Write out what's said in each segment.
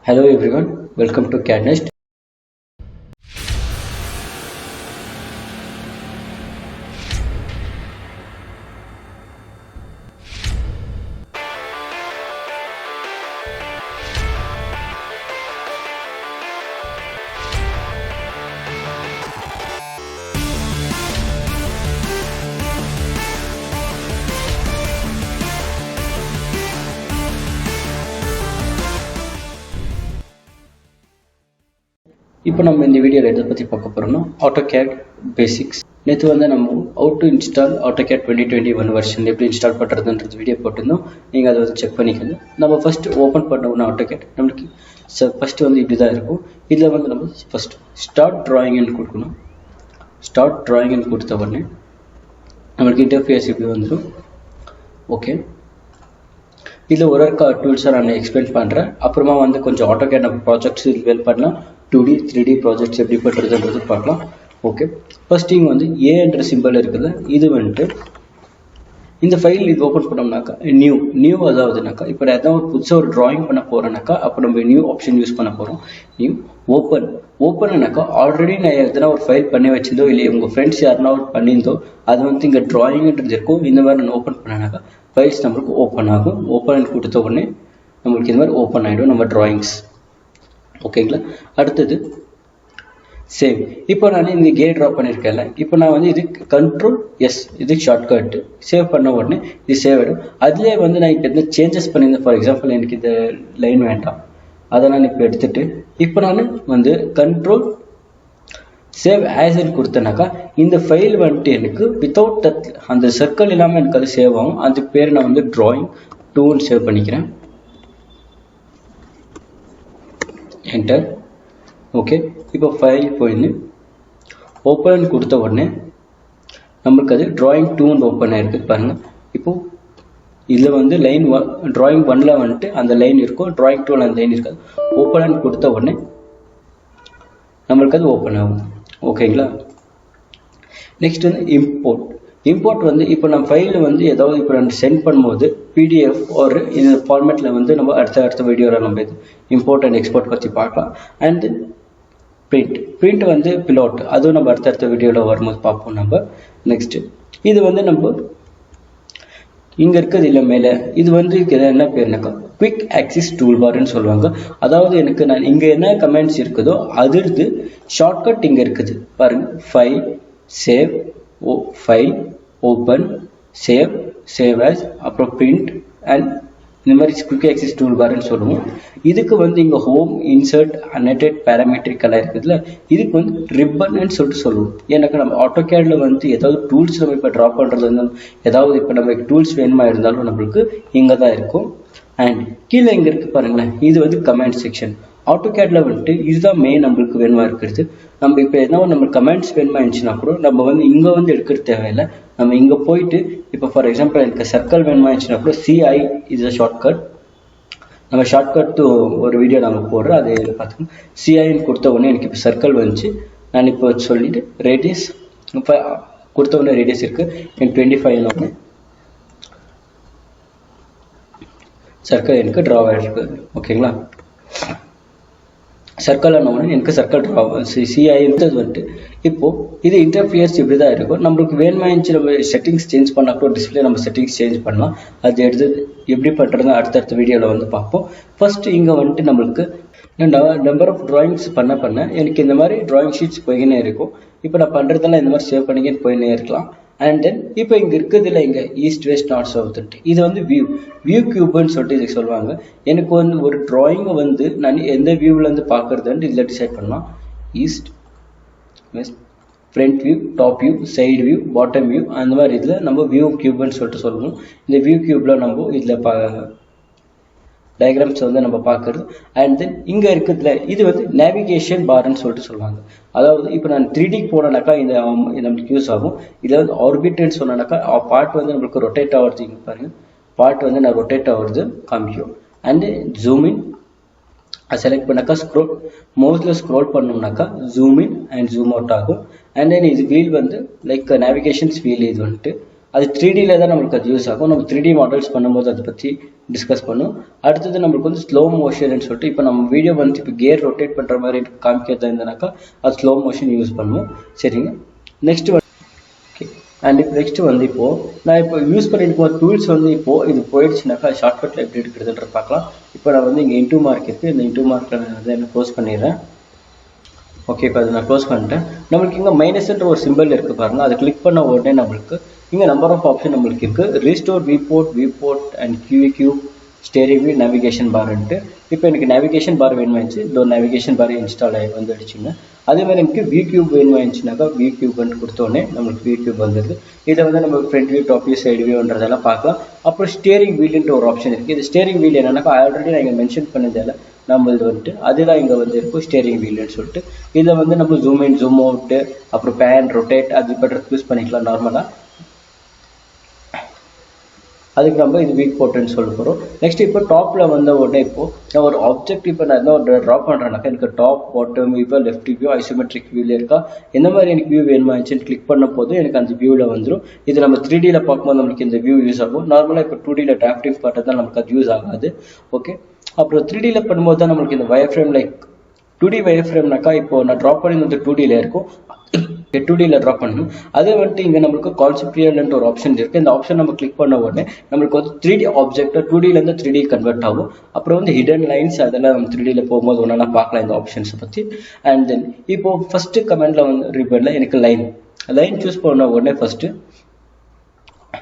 Hello everyone, welcome to CADD NEST. இப்போ நம்ம இந்த வீடியோவில் எதை பற்றி பார்க்க போகிறோம்னா AutoCAD பேசிக்ஸ். நேற்று வந்து நம்ம how to install AutoCAD 2021 version எப்படி இன்ஸ்டால் பண்ணுறதுன்றது வீடியோ போட்டிருந்தோம். நீங்கள் அதை வந்து செக் பண்ணிக்கோங்க. நம்ம ஃபஸ்ட்டு ஓப்பன் பண்ணோம்னா AutoCAD நம்மளுக்கு ஃபஸ்ட்டு வந்து இப்படி தான் இருக்கும். இதில் வந்து நம்ம ஃபஸ்ட்டு ஸ்டார்ட் ட்ராயிங்னு கொடுக்கணும். ஸ்டார்ட் ட்ராயிங்னு கொடுத்த உடனே நம்மளுக்கு இன்டர்ஃபேஸ் இப்படி வந்துடும். ஓகே, இதில் ஒரு டூல்ஸை நான் எக்ஸ்பிளைன் பண்ணுறேன். அப்புறமா வந்து கொஞ்சம் AutoCAD நம்ம ப்ராஜெக்ட்ஸ் வெல் பண்ணலாம். 2D 3D ப்ராஜெக்ட்ஸ் எப்படி பண்ணுறதுன்றது பார்க்கலாம். ஓகே, ஃபர்ஸ்ட் இங்கே வந்து ஏன்ற சிம்பிள் இருக்குது. இது வந்துட்டு இந்த ஃபைல் இது ஓப்பன் பண்ணோம்னாக்கா நியூ அதாவதுனாக்கா இப்போ நான் எதாவது புதுசாக ஒரு ட்ராயிங் பண்ண போகிறேன்னாக்கா அப்போ நம்ம நியூ ஆப்ஷன் யூஸ் பண்ண போகிறோம். நியூ ஓப்பன்னாக்கா ஆல்ரெடி நான் எதனா ஒரு ஃபைல் பண்ணி வச்சிருந்தோ இல்லை உங்கள் ஃப்ரெண்ட்ஸ் யாருனா ஒரு பண்ணியிருந்தோ அது வந்து இங்கே ட்ராயிங்ன்றது இருக்கும். இந்த மாதிரி நான் ஓப்பன் பண்ணனாக்கா ஃபைல்ஸ் நம்மளுக்கு ஓப்பன் ஆகும். ஓப்பன் கொடுத்த உடனே நம்மளுக்கு இந்த மாதிரி ஓப்பன் ஆகிடும் நம்ம ட்ராயிங்ஸ். ஓகேங்களா, அடுத்தது சேவ். இப்போ நான் இந்த கே ட்ரா பண்ணியிருக்கேன்ல, இப்போ நான் வந்து இது கண்ட்ரோல் எஸ் இது ஷார்ட்கட்டு. சேவ் பண்ண உடனே இது சேவ் ஆகிடும். அதிலே வந்து நான் இப்போ எந்த சேஞ்சஸ் பண்ணியிருந்தேன். ஃபார் எக்ஸாம்பிள் எனக்கு இந்த லைன் வேண்டாம், அதை நான் இப்போ எடுத்துகிட்டு இப்போ நான் வந்து கண்ட்ரோல் சேவ் ஆஸ்ன்னு கொடுத்தேனாக்கா இந்த ஃபைல் வந்துட்டு எனக்கு வித்தவுட் அந்த சர்க்கிள் இல்லாமல் எனக்கு அது சேவ் ஆகும். அந்த பேர் நான் வந்து ட்ராயிங் 2ன்னு சேவ் பண்ணிக்கிறேன். என்டர். ஓகே, இப்போ ஃபைல் போயின்னு ஓப்பன் கொடுத்த உடனே நம்மளுக்கு அது ட்ராயிங் 2 ஓப்பன் ஆகிருக்கு பாருங்கள். இப்போது இதில் வந்து லைன் ட்ராயிங் 1ல் வந்துட்டு அந்த லைன் இருக்கும், ட்ராயிங் 2ல் அந்த லைன் இருக்காது. ஓப்பன் கொடுத்த உடனே நம்மளுக்கு அது ஓப்பன் ஆகும். ஓகேங்களா, நெக்ஸ்ட் வந்து இம்போர்ட் வந்து இப்போ நம்ம ஃபைலில் வந்து ஏதாவது இப்போ நம்ம சென்ட் பண்ணும்போது PDF ஒரு இந்த ஃபார்மேட்டில் வந்து நம்ம அடுத்த வீடியோவில் நம்ம இது இம்போர்ட் அண்ட் எக்ஸ்போர்ட் பற்றி பார்க்கலாம். அண்ட் பிரிண்ட் வந்து பிலோட் அதுவும் நம்ம அடுத்த வீடியோவில் வரும்போது பார்ப்போம் நம்ம. நெக்ஸ்ட்டு இது வந்து நம்ம இங்கே இருக்குது இல்லை மேலே இது வந்து என்ன பேர்னாக்கா குவிக் ஆக்சிஸ் டூல் பார்ன்னு சொல்லுவாங்க. அதாவது எனக்கு நான் இங்கே என்ன கமெண்ட்ஸ் இருக்குதோ அதிர்ந்து ஷார்ட்கட் இங்கே இருக்குது பாருங்கள். File save file open save as அப்புறம் பிரிண்ட் அண்ட் இந்த மாதிரி குவிக் ஆக்சிஸ் டூல் பார்ன்னு சொல்லுவோம். இதுக்கு வந்து இங்கே ஹோம் இன்சர்ட் அன்னேட்டட் பேராமெட்ரிக் கலர் இருக்குதுல்ல, இதுக்கு வந்து ரிப்பன்னு சொல்லுவோம். எனக்கு நம்ம AutoCADல வந்து ஏதாவது டூல்ஸ் நம்ம இப்போ ட்ரா பண்ணுறது இருந்தாலும் ஏதாவது இப்போ நம்ம டூல்ஸ் வேணுமா இருந்தாலும் நம்மளுக்கு இங்கே தான் இருக்கும். அண்ட் கீழே இங்கே இருக்குது பாருங்களேன், இது வந்து கமெண்ட் செக்ஷன். AutoCADல வந்துட்டு இதுதான் மெயின் நம்மளுக்கு வேணுமா இருக்கிறது. நம்ம இப்போ எதனா நம்ம கமெண்ட்ஸ் வேணுமா இருந்துச்சுன்னா கூட நம்ம வந்து இங்கே வந்து எடுக்கிறது தேவையில்லை. நம்ம இங்கே போயிட்டு இப்போ ஃபார் எக்ஸாம்பிள் எனக்கு சர்க்கிள் வேணுமா இருந்துச்சுன்னா கூட CI இது ஷார்ட்கட். நம்ம ஷார்ட்கட் ஒரு வீடியோ நம்ம போடுறோம், அது பார்த்துக்கோங்க. CIன்னு கொடுத்த உடனே எனக்கு இப்போ சர்க்கிள் வந்துச்சு. நான் இப்போ சொல்லிவிட்டு ரேடியஸ் இப்போ கொடுத்த உடனே ரேடியஸ் இருக்குது எனக்கு 25 உடனே சர்க்கிள் எனக்கு ட்ரா ஆகிருக்கு. ஓகேங்களா, சர்க்கிள் ஆன உடனே எனக்கு சர்க்கிள் ட்ரா CI இருந்தது வந்துட்டு. இப்போது இது இன்டர்ஃபியர்ஸ் இப்படி தான் இருக்கும். நம்மளுக்கு வேணுமா இருந்துச்சு நம்ம செட்டிங்ஸ் சேஞ்ச் பண்ணால் கூட டிஸ்பிளே நம்ம செட்டிங்ஸ் சேஞ்ச் பண்ணலாம். அது எடுத்து எப்படி பண்ணுறதுன்னு அடுத்த வீடியோவில் வந்து பார்ப்போம். ஃபஸ்ட்டு இங்கே வந்துட்டு நம்மளுக்கு நம்பர் ஆஃப் ட்ராயிங்ஸ் பண்ண எனக்கு இந்த மாதிரி ட்ராயிங் ஷீட்ஸ் போய்கினே இருக்கும். இப்போ நான் பண்ணுறதெல்லாம் இந்த மாதிரி சேவ் பண்ணிக்கின்னு போயினே இருக்கலாம். அண்ட் தென் இப்போ இங்கே இருக்குதுல்ல இங்கே ஈஸ்ட் வெஸ்ட் நார்த் சவுத்துன்ட்டு இது வந்து வியூ கியூப்னு சொல்லிட்டு இதுக்கு சொல்லுவாங்க. எனக்கு வந்து ஒரு ட்ராயிங்கை வந்து நான் எந்த வியூவிலேருந்து பார்க்குறதுன்ட்டு இதில் டிசைட் பண்ணலாம். East west front view top view side view bottom view அந்த மாதிரி இதில் நம்ம வியூ கியூப்னு சொல்லிட்டு சொல்லுவோம். இந்த வியூ கியூப்பில் நம்ம இதில் டயக்ராம்ஸ் வந்து நம்ம பார்க்குறது. அண்ட் தென் இங்கே இருக்கிறதுல இது வந்து நேவிகேஷன் பார்ன்னு சொல்லிட்டு சொல்லுவாங்க. அதாவது இப்போ நான் 3D போனேனாக்கா இந்த நம்மளுக்கு யூஸ் ஆகும். இதில் வந்து ஆர்பிட்னு சொன்னாக்கா பார்ட் வந்து நம்மளுக்கு ரொட்டேட் ஆகுறது. இங்கே பாருங்கள் பார்ட் வந்து நான் ரொட்டேட் ஆகுறது காமிக்கும். அண்டு ஜூம் இன் செலக்ட் பண்ணாக்கா மவுஸில் ஸ்க்ரோல் பண்ணோம்னாக்கா zoom in and zoom out ஆகும். அண்ட் தென் இது வீல் வந்து லைக் நேவிகேஷன்ஸ் வீல் இது வந்துட்டு அது 3Dயில் தான் நம்மளுக்கு அது யூஸ் ஆகும். நம்ம 3D மாடல்ஸ் பண்ணும்போது அதை பற்றி டிஸ்கஸ் பண்ணும். அடுத்தது நம்மளுக்கு வந்து ஸ்லோ மோஷன் சொல்லிட்டு இப்போ நம்ம வீடியோ வந்து இப்போ கியர் ரொட்டேட் பண்ணுற மாதிரி காமிக்கிறதா இருந்தானாக்கா அது ஸ்லோ மோஷன் யூஸ் பண்ணுவோம். சரிங்க. நெக்ஸ்ட் ஓகே அண்ட் இப்போ நெக்ஸ்ட் வந்து இப்போது நான் இப்போ யூஸ் பண்ணிட்டு போகிற டூல்ஸ் வந்து இப்போது இது போயிடுச்சுனாக்கா ஷார்ட்கட்டில் எப்படி எடுக்கிறதுன்ற பார்க்கலாம். இப்போ நான் வந்து இங்கே இன்டூ மார்க் இருக்குது, இந்த இன்டூ மார்க்கில் நான் வந்து என்ன க்ளோஸ் பண்ணிடுறேன். ஓகே இப்போ அதை நான் க்ளோஸ் பண்ணிட்டேன். நம்மளுக்கு இங்கே மைனஸ்ன்ற ஒரு சிம்பிள் இருக்குது பாருங்கள், அதை கிளிக் பண்ண உடனே நம்மளுக்கு இங்கே நம்பர் ஆஃப் ஆப்ஷன் நம்மளுக்கு இருக்குது. Restore viewport and cue steering wheel navigation பார்ன்ட்டு. இப்போ எனக்கு நேவிகேஷன் பார் வேணுமாச்சு, இந்த நேவிகேஷன் பார் இன்ஸ்டால் ஆகி வந்துடுச்சுங்க. அதே மாதிரி எனக்கு வியூ கியூப் வேணுமாச்சுனாக்கா வியூ கியூப்னு கொடுத்தோடனே நம்மளுக்கு வியூ கியூப் வந்துடுது. இதை வந்து நம்ம front view, top view, side வியூன்றதெல்லாம் பார்க்கலாம். அப்புறம் ஸ்டேரிங் வீல்ன்ற ஒரு ஆப்ஷன் இருக்குது. இது ஸ்டேரிங் வீல் என்னன்னாக்கா ஆல்ரெடி நான் இங்கே மென்ஷன் பண்ணதால நம்ம இது வந்துட்டு அதுதான் இங்கே வந்து இருக்கும் ஸ்டேரிங் வீல்னு சொல்லிட்டு. இதில் வந்து நம்ம ஜூம் இன், ஜூம் அவுட்டு, அப்புறம் பேன், ரொட்டேட் அது பண்றது யூஸ் பண்ணிக்கலாம் நார்மலாக. அதுக்கு நம்ம இது வீக் போட்டுன்னு சொல்ல போகிறோம். நெக்ஸ்ட் இப்போ டாப்பில் வந்த உடனே இப்போது நான் ஒரு ஆப்ஜெக்ட் இப்போ நான் என்ன ஒரு ட்ரா பண்ணுறேன்னாக்கா எனக்கு டாப், பாட்டம், இப்போ லெஃப்ட் வியூ, ஐசோமெட்ரிக் வியூவில் இருக்கா, எந்த மாதிரி எனக்கு வியூ வேணுமாச்சுன்னு கிளிக் பண்ண போது எனக்கு அந்த வியூவில் வந்துடும். இது நம்ம 3Dயில் பார்க்கும்போது நம்மளுக்கு இந்த வியூ யூஸ் ஆகும். நார்மலாக இப்போ 2Dயில் டிராஃப்டிங் பார்த்தா தான் நமக்கு அது யூஸ் ஆகாது. ஓகே அப்புறம் 3Dயில் பண்ணும்போது தான் நம்மளுக்கு இந்த wire frame like 2D wire ஃப்ரேம்னாக்கா இப்போ நான் ட்ரா பண்ணி வந்து 2Dயில் இருக்கும், 2Dயில் ட்ரா பண்ணணும். அதே வந்துட்டு இங்கே நம்மளுக்கு கான்செப்டுவல்ன்ற ஒரு ஆப்ஷன் இருக்குது. இந்த ஆப்ஷன் நம்ம கிளிக் பண்ண உடனே நம்மளுக்கு வந்து 3D ஆப்ஜெக்டாக 2Dலேருந்து 3D கன்வெர்ட் ஆகும். அப்புறம் வந்து ஹிடன் லைன்ஸ் அதெல்லாம் நம்ம 3Dயில் போகும்போது ஒன்றா பார்க்கலாம் இந்த ஆப்ஷன்ஸை பற்றி. அண்ட் தென் இப்போது ஃபஸ்ட்டு கமெண்டில் வந்து ரிப்பனில் எனக்கு லைன் சூஸ் பண்ண உடனே ஃபஸ்ட்டு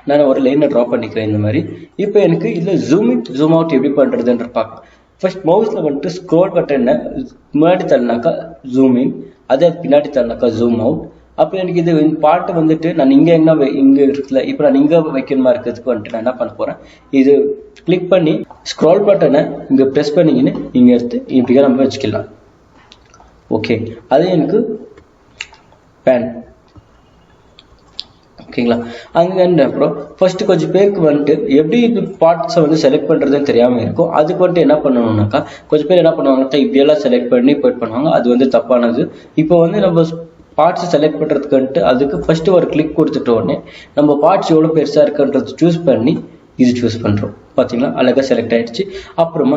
நான் ஒரு லைனை ட்ரா பண்ணிக்கிறேன் இந்த மாதிரி. இப்போ எனக்கு இதில் ஜூம் இன், ஜூம் அவுட் எப்படி பண்ணுறதுன்ற பார்க்கலாம். ஃபர்ஸ்ட் மவுஸில் வந்துட்டு ஸ்க்ரோல் பட்டனை முன்னாடி தள்ளினாக்கா ஜூம் இன், அதே பின்னாடி தள்ளினாக்கா ஜூம் அவுட். அப்போ எனக்கு இது பாட்டு வந்துட்டு நான் இங்கே இங்கே இருக்குல்ல, இப்போ நான் இங்கே வைக்கணுமா இருக்கிறதுக்கு வந்துட்டு நான் என்ன பண்ண போகிறேன், இது கிளிக் பண்ணி ஸ்க்ரோல் பட்டனை இங்கே ப்ரெஸ் பண்ணிக்கின்னு இங்கே எடுத்து இப்படியே நம்ம வச்சுக்கலாம். ஓகே அது எனக்கு பேன். ஓகேங்களா. அங்கே அப்புறம் ஃபர்ஸ்ட் கொஞ்சம் பேருக்கு வந்துட்டு எப்படி இது பார்ட்ஸை வந்து செலக்ட் பண்ணுறதுன்னு தெரியாமல் இருக்கும். அதுக்கு வந்துட்டு என்ன பண்ணணும்னாக்கா கொஞ்சம் பேர் என்ன பண்ணுவாங்கன்னா இப்படியெல்லாம் செலக்ட் பண்ணி போயிட்டு பண்ணுவாங்க, அது வந்து தப்பானது. இப்போ வந்து நம்ம பார்ட்ஸை செலக்ட் பண்ணுறதுக்கு வந்துட்டு அதுக்கு ஃபஸ்ட்டு ஒரு கிளிக் கொடுத்துட்ட உடனே நம்ம பார்ட்ஸ் எவ்வளோ பெருசாக இருக்குன்றது சூஸ் பண்ணி இது சூஸ் பண்ணுறோம். பார்த்தீங்களா அழகாக செலக்ட் ஆகிடுச்சு. அப்புறம்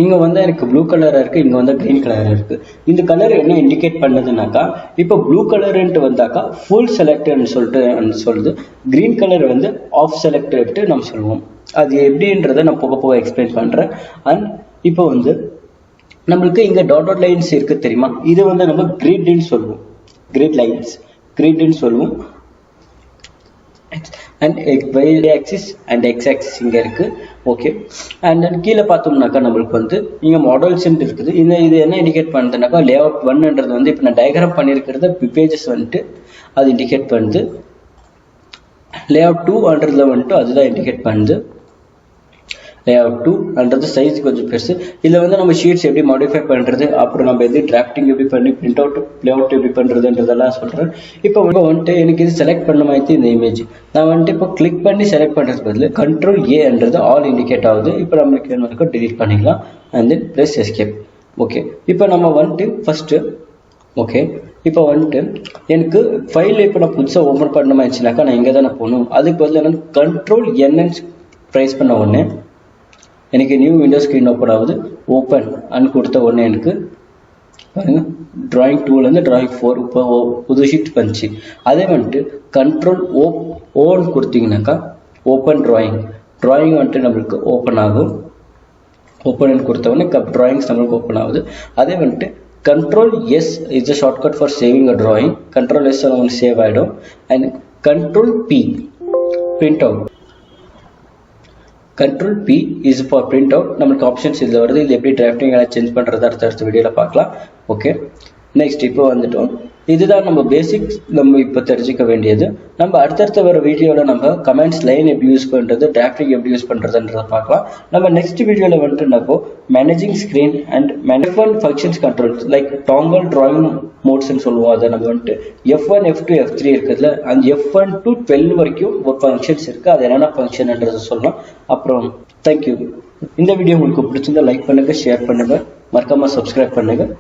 இங்கே வந்து எனக்கு ப்ளூ கலராக இருக்குது, இங்கே வந்து க்ரீன் கலராக இருக்குது. இந்த கலர் என்ன இண்டிகேட் பண்ணுதுனாக்கா இப்போ ப்ளூ கலருன்ட்டு வந்தாக்கா ஃபுல் செலக்டட்னு சொல்லுது, க்ரீன் கலர் வந்து ஆஃப் செலக்டட்ட்டு நம்ம சொல்லுவோம். அது எப்படின்றத நான் போக எக்ஸ்பிளைன் பண்ணுறேன். அண்ட் இப்போ வந்து நம்மளுக்கு இங்கே டாட் லைன்ஸ் இருக்குது தெரியுமா, இது வந்து நம்ம கிரிட்னு சொல்லுவோம், கிரிட்னு சொல்லுவோம். And y axis and x axis இங்கே இருக்குது. ஓகே அண்ட் தென் கீழே பார்த்தோம்னாக்கா நம்மளுக்கு வந்து இங்கே மாடல்ஸ் இருக்குது. இது என்ன இண்டிகேட் பண்ணுதுனாக்கா லேஅவுட் 1ன்றது வந்து இப்போ நான் டயக்ராம் பண்ணியிருக்கிறது பேஜஸ் வந்துட்டு அது இண்டிகேட் பண்ணுது. லேஅவுட் 2ன்றதுல வந்துட்டு அதுதான் இண்டிகேட் பண்ணுது. லேஅவுட் 2ன்றது சைஸ் கொஞ்சம் பெருசு. இதில் வந்து நம்ம ஷீட்ஸ் எப்படி மாடிஃபை பண்ணுறது, அப்புறம் நம்ம எது டிராஃப்டிங் எப்படி பண்ணி பிரிண்ட் அவுட் லேஅவுட் எப்படி பண்ணுறதுன்றதெல்லாம் சொல்கிறேன். இப்போ வந்துட்டு எனக்கு இது செலக்ட் பண்ண மாதிரி இந்த இமேஜ் நான் வந்துட்டு இப்போ கிளிக் பண்ணி செலக்ட் பண்ணுறது பதில் கண்ட்ரோல் ஏன்றது ஆல் இண்டிகேட் ஆகுது. இப்போ நம்மளுக்கு என்ன டிலீட் பண்ணிக்கலாம் and then press escape. Okay இப்போ நம்ம வந்துட்டு ஃபஸ்ட்டு ஓகே இப்போ வந்துட்டு எனக்கு ஃபைல் இப்போ நான் புதுசாக ஓப்பன் பண்ண மாதிரிச்சுனாக்கா நான் இங்கே தானே போகணும். அதுக்கு பதில் என்ன கண்ட்ரோல் என்னன்னு ப்ரெஸ் பண்ண உடனே எனக்கு நியூ விண்டோ ஸ்க்ரீன் ஓப்பன் ஆகுது. ஓப்பன் அன்னு கொடுத்த உடனே எனக்கு பாருங்கள் ட்ராயிங் 2லேருந்து ட்ராயிங் 4 இப்போ புது ஷீட் வந்துச்சு. அதே வந்துட்டு கண்ட்ரோல் ஓன்னு கொடுத்தீங்கன்னாக்கா ஓப்பன் ட்ராயிங் வந்துட்டு நம்மளுக்கு ஓப்பன் ஆகும். ஓப்பன் கொடுத்த உடனே ட்ராயிங்ஸ் நம்மளுக்கு ஓப்பன் ஆகுது. அதே வந்துட்டு control S is a shortcut for saving a drawing. Control S நம்மளுக்கு சேவ் ஆகிடும். And control P print out. Control P is for print out. நம்மளுக்கு ஆப்ஷன்ஸ் இதில் வருது. இது எப்படி டிராஃப்டிங் எல்லாம் சேஞ்ச் பண்ணுறது அடுத்த வீடியோவில் பார்க்கலாம். ஓகே நெக்ஸ்ட் இப்போ வந்துட்டோம். இதுதான் நம்ம பேசிக்ஸ் நம்ம இப்போ தெரிஞ்சிக்க வேண்டியது. நம்ம அடுத்தடுத்த வர வீடியோவில் நம்ம கமெண்ட்ஸ் லைன் எப்படி யூஸ் பண்ணுறது, டிராஃப்டிங் எப்படி யூஸ் பண்ணுறதுன்றதை பார்க்கலாம். நம்ம நெக்ஸ்ட் வீடியோவில் வந்துட்டு நம்ம managing screen and F1 functions controls like toggle drawing மோட்ஸ்ன்னு சொல்லுவோம். அதை நம்ம வந்துட்டு F1 F2 F3 இருக்குதுல அந்த F1 to 12 வரைக்கும் ஒரு ஃபங்க்ஷன்ஸ் இருக்குது. அது என்னென்ன ஃபங்க்ஷன்ன்றதை சொல்லலாம். அப்புறம் தேங்க்யூ. இந்த வீடியோ உங்களுக்கு பிடிச்சிருந்தா லைக் பண்ணுங்கள், ஷேர் பண்ணுங்கள், மறக்காமல் சப்ஸ்கிரைப் பண்ணுங்கள்.